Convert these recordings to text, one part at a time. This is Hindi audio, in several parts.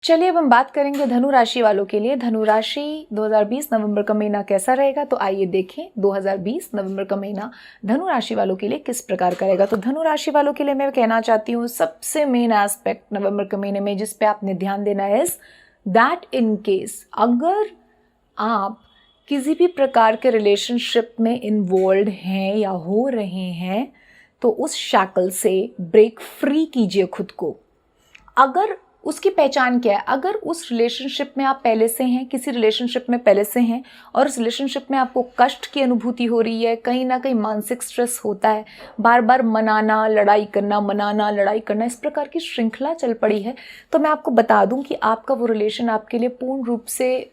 चलिए अब हम बात करेंगे धनु राशि वालों के लिए। धनु राशि 2020 नवंबर का महीना कैसा रहेगा, तो आइए देखें 2020 नवंबर का महीना धनु राशि वालों के लिए किस प्रकार का रहेगा। तो धनु राशि वालों के लिए मैं कहना चाहती हूँ सबसे मेन एस्पेक्ट नवंबर के महीने में जिस पे आपने ध्यान देना है दैट इन केस अगर आप किसी भी प्रकार के रिलेशनशिप में इन्वॉल्व हैं या हो रहे हैं तो उस शैकल से ब्रेक फ्री कीजिए खुद को। अगर उसकी पहचान क्या है, अगर उस रिलेशनशिप में आप पहले से हैं, किसी रिलेशनशिप में पहले से हैं और उस रिलेशनशिप में आपको कष्ट की अनुभूति हो रही है, कहीं ना कहीं मानसिक स्ट्रेस होता है, बार बार मनाना लड़ाई करना, इस प्रकार की श्रृंखला चल पड़ी है, तो मैं आपको बता दूं कि आपका वो रिलेशन आपके लिए पूर्ण रूप से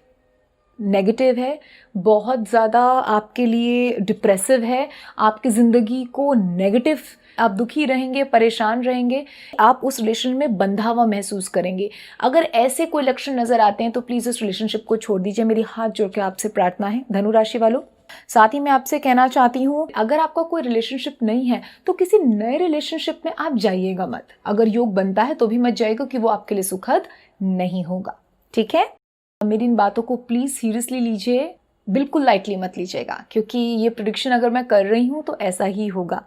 नेगेटिव है, बहुत ज़्यादा आपके लिए डिप्रेसिव है, आपकी ज़िंदगी को नेगेटिव, आप दुखी रहेंगे, परेशान रहेंगे, आप उस रिलेशन में बंधा हुआ महसूस करेंगे। अगर ऐसे कोई लक्षण नज़र आते हैं तो प्लीज़ उस रिलेशनशिप को छोड़ दीजिए, मेरी हाथ जोड़ के आपसे प्रार्थना है धनु राशि वालों। साथ ही मैं आपसे कहना चाहती हूँ अगर आपका कोई रिलेशनशिप नहीं है तो किसी नए रिलेशनशिप में आप जाइएगा मत। अगर योग बनता है तो भी मत जाइएगा कि वो आपके लिए सुखद नहीं होगा, ठीक है। मेरी इन बातों को प्लीज़ सीरियसली लीजिए, बिल्कुल लाइटली मत लीजिएगा, क्योंकि ये प्रेडिक्शन अगर मैं कर रही हूँ तो ऐसा ही होगा,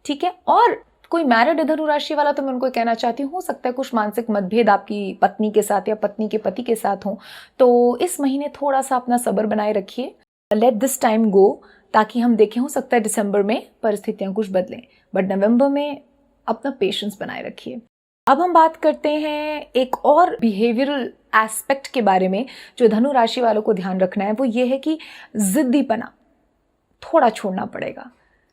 ठीक है। और कोई मैरिड धनु राशि वाला तो मैं उनको कहना चाहती हूँ, हो सकता है कुछ मानसिक मतभेद आपकी पत्नी के साथ या पत्नी के पति के साथ हो, तो इस महीने थोड़ा सा अपना सब्र बनाए रखिए, लेट दिस टाइम गो, ताकि हम देखें हो सकता है दिसंबर में परिस्थितियाँ कुछ बदलें, बट नवंबर में अपना पेशेंस बनाए रखिए। अब हम बात करते हैं एक और बिहेवियरल एस्पेक्ट के बारे में जो धनु राशि वालों को ध्यान रखना है, वो ये है कि जिद्दीपना थोड़ा छोड़ना पड़ेगा।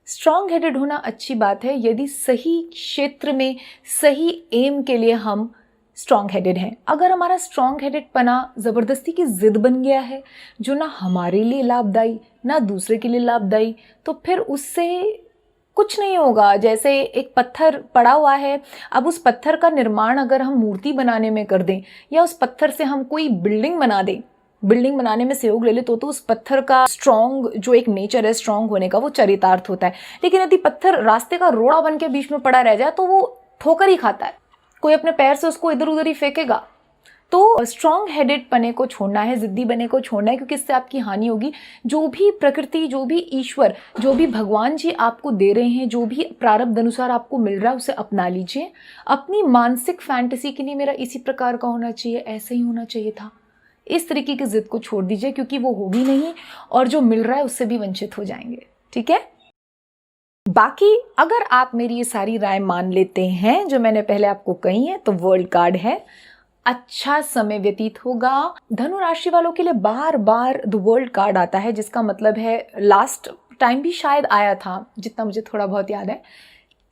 स्ट्रॉन्ग हेडेड होना अच्छी बात है यदि सही क्षेत्र में सही एम के लिए हम स्ट्रॉन्ग हेडेड हैं। अगर हमारा स्ट्रॉन्ग हेडेड पना ज़बरदस्ती की जिद बन गया है जो ना हमारे लिए लाभदायी ना दूसरे के लिए लाभदायी, तो फिर उससे कुछ नहीं होगा। जैसे एक पत्थर पड़ा हुआ है, अब उस पत्थर का निर्माण अगर हम मूर्ति बनाने में कर दें या उस पत्थर से हम कोई बिल्डिंग बना दें, बिल्डिंग बनाने में सहयोग ले ले, तो उस पत्थर का स्ट्रॉन्ग जो एक नेचर है स्ट्रॉन्ग होने का वो चरितार्थ होता है। लेकिन यदि पत्थर रास्ते का रोड़ा बन के बीच में पड़ा रह जाए तो वो ठोकर ही खाता है, कोई अपने पैर से उसको इधर उधर ही फेंकेगा। तो स्ट्रॉन्ग हेडेड पने को छोड़ना है, जिद्दी बने को छोड़ना है, क्योंकि इससे आपकी हानि होगी। जो भी प्रकृति, जो भी ईश्वर, जो भी भगवान जी आपको दे रहे हैं, जो भी प्रारब्ध अनुसार आपको मिल रहा है उसे अपना लीजिए। अपनी मानसिक फैंटेसी के लिए मेरा इसी प्रकार का होना चाहिए, ऐसे ही होना चाहिए था, इस तरीके की जिद को छोड़ दीजिए, क्योंकि वो होगी नहीं और जो मिल रहा है उससे भी वंचित हो जाएंगे, ठीक है। बाकी अगर आप मेरी ये सारी राय मान लेते हैं जो मैंने पहले आपको कही है तो वर्ल्ड कार्ड है, अच्छा समय व्यतीत होगा। धनु राशि वालों के लिए बार बार द वर्ल्ड कार्ड आता है, जिसका मतलब है लास्ट टाइम भी शायद आया था, जितना मुझे थोड़ा बहुत याद है,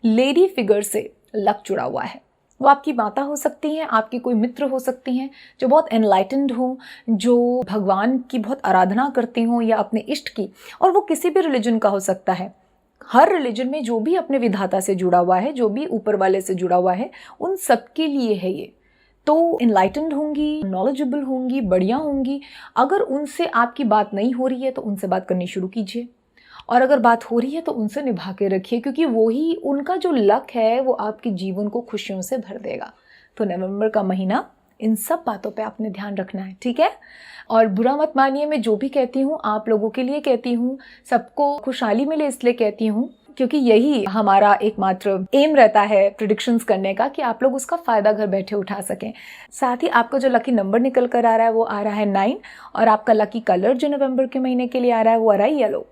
लेडी फिगर से लक जुड़ा हुआ है। वो आपकी माता हो सकती हैं, आपकी कोई मित्र हो सकती हैं जो बहुत एनलाइटेंड हो, जो भगवान की बहुत आराधना करती हों या अपने इष्ट की, और वो किसी भी रिलीजन का हो सकता है। हर रिलीजन में जो भी अपने विधाता से जुड़ा हुआ है, जो भी ऊपर वाले से जुड़ा हुआ है, उन सबके लिए है ये। तो इनलाइटेंड होंगी, नॉलेजेबल होंगी, बढ़िया होंगी। अगर उनसे आपकी बात नहीं हो रही है तो उनसे बात करनी शुरू कीजिए, और अगर बात हो रही है तो उनसे निभा के रखिए, क्योंकि वही उनका जो लक है वो आपके जीवन को खुशियों से भर देगा। तो नवंबर का महीना इन सब बातों पे आपने ध्यान रखना है, ठीक है। और बुरा मत मानिए, मैं जो भी कहती हूँ आप लोगों के लिए कहती हूँ, सबको खुशहाली मिले इसलिए कहती हूँ, क्योंकि यही हमारा एकमात्र एम रहता है प्रेडिक्शंस करने का, कि आप लोग उसका फ़ायदा घर बैठे उठा सकें। साथ ही आपका जो लकी नंबर निकल कर आ रहा है वो आ रहा है 9, और आपका लकी कलर जो नवंबर के महीने के लिए आ रहा है वो आ रहा है येलो,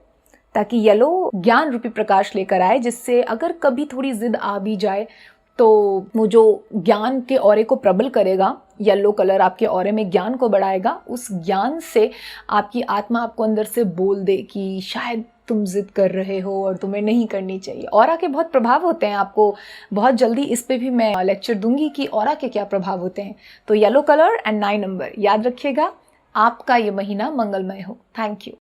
ताकि येलो ज्ञान रूपी प्रकाश लेकर आए, जिससे अगर कभी थोड़ी जिद आ भी जाए तो वो जो ज्ञान के ऑरे को प्रबल करेगा, येलो कलर आपके ऑरे में ज्ञान को बढ़ाएगा। उस ज्ञान से आपकी आत्मा आपको अंदर से बोल दे कि शायद तुम जिद कर रहे हो और तुम्हें नहीं करनी चाहिए। ऑरा के बहुत प्रभाव होते हैं, आपको बहुत जल्दी इस पे भी मैं लेक्चर दूंगी कि ऑरा के क्या प्रभाव होते हैं। तो येलो कलर एंड 9 नंबर याद रखिएगा। आपका ये महीना मंगलमय हो। Thank you.